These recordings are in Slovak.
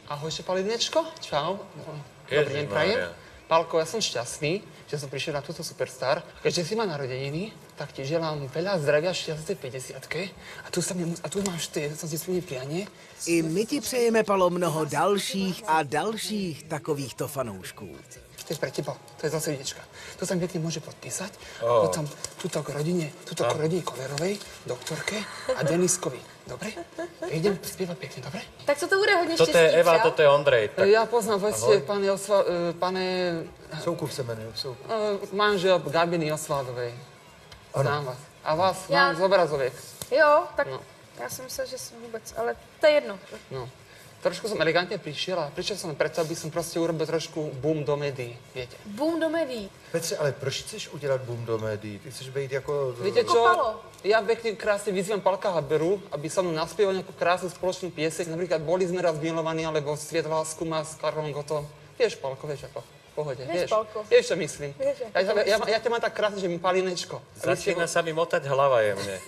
Ahoj, Palinečko. Čau. Dobrý deň, prajem. Pálko, ja som šťastný, že som prišiel na túto Superstar. Keďže si má narodeniny, tak ti želám veľa zdravia, šťastie 50-ke. A tu máš ty, som si splnil prianie. I my ti přejeme, Palo, mnoho dalších a dalších takovýchto fanoušků. To je pre teba, to je za srdiečka. To sa mi pekne môže podpísať. A potom tuto k rodine Kolerovej, doktorke a Deniskovi. Dobre? Idem spievať pekne, dobre? Tak co to bude hodně Toto štěstí, je Eva, čau? toto je Ondrej. Tak... Ja poznám vlastne pane Soukup se jmenuje, Soukup. manžel Gabiny Osvaldovej. Znám vás. A vás Já. mám z obrazoviek. Jo, tak No. já jsem myslela, že jsem vůbec, ale to je jedno. No. Trošku som elegantne prišiel a prišiel som preto, aby som proste urobil trošku boom do médií, viete. Boom do médií. Petře, ale proč chceš udělat boom do médií? Ty chceš být jako... Viete čo? Palo. Ja pekne krásne vyzývam Palka Haberu, aby som mnou naspieval nejakú krásnu spoločnú pieseň. Napríklad Boli sme raz milovaní, alebo Sviet lásku má s Karlom Gottom. Vieš, Palko, vieš ako? V pohode, Vieš, Palko. Vieš, čo myslím. Vieš, Ja ťa mám tak krásne, že mi Palinečko. Začína sa mi motať hlava jemne.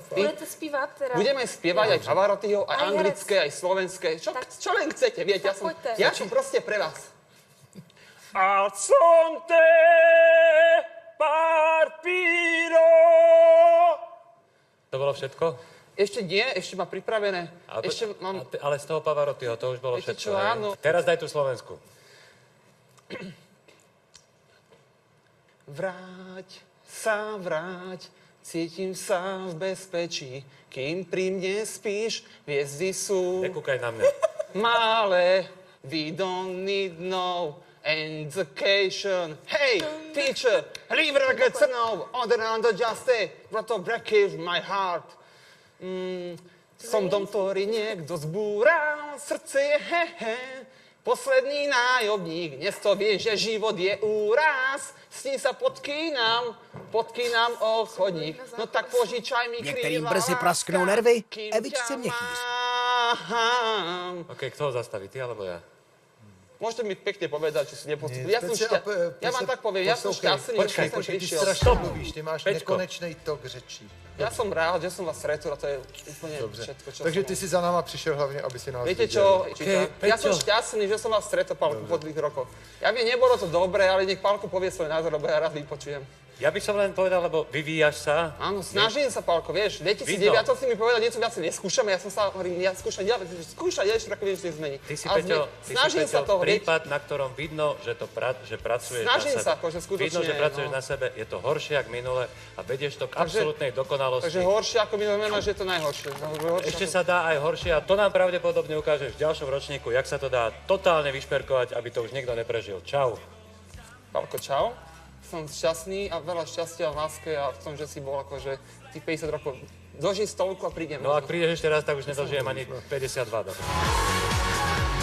Budete zpívat teda? Budeme spievať aj Pavarotyho, aj Aj anglické, aj slovenské. Čo len chcete, viete, ja som proste pre vás. Al son te partiro. To bolo všetko? Ešte nie, ešte má pripravené. Ale z toho Pavarottiho, to už bolo Viete všetko. čo, hej? áno. Teraz daj tú Slovensku. Vráť, cítim sa v bezpečí, kým pri mne spíš, hviezdy sú Nekúkaj na mňa. malé, we don't need no education. Hey, teacher, leave it like know, under justice, what to break my heart. Som dom, ktorý niekto zbúral, srdce je hehe, posledný nájobník, dnes to vie, že život je úraz, s ním sa podkýnam o chodník, no tak požičaj mi Některým krývá brzy prasknou láska, nervy, kým Evičce ťa měchýř. mám. OK, kto ho zastaví, ty alebo ja? Môžete mi pekne povedať, či si nepodstúpil. Ja vám tak poviem, ja som šťastný, že som Ty prišiel. strašně mluvíš, ty máš Peťko. nekonečný tok řečí. Ja som rád, že som vás stretol a to je úplne Dobře. všetko, čo Takže som ty si za náma přišel hlavně, aby si nás Viete viděl. čo? Ja som Peťo. šťastný, že som vás stretol, Pálku, po dlhých rokoch. Ja viem, nebolo to dobré, ale nech Pálko povie svoj názor, lebo ja rád vypočujem. Ja by som len povedal, lebo vyvíjaš sa. Áno, snažím sa, Pálko, vieš. V 2009 si mi povedal, niečo viac neskúšame, ja som sa hovorím, ja skúšať, ešte tak niečo zmeniť. Ty si, Peťo, snažím sa to hrieť. prípad, na ktorom vidno, že pracuješ Snažím na sebe. sa, akože skutočne, Vidno, že pracuješ no. na sebe, je to horšie ako minule a vedieš to k absolútnej dokonalosti. Takže horšie ako minulé, že je to najhoršie. Ešte sa dá aj horšie a to nám pravdepodobne ukážeš v ďalšom ročníku, jak sa to dá totálne vyšperkovať, aby to už niekto neprežil. Čau. Pálko, čau. Som šťastný a veľa šťastia v láske a v tom, že si bol akože tých 50 rokov. Dožij stovku a prídem. No ak prídeš ešte raz, tak už nedožijem ani 52. Dobre.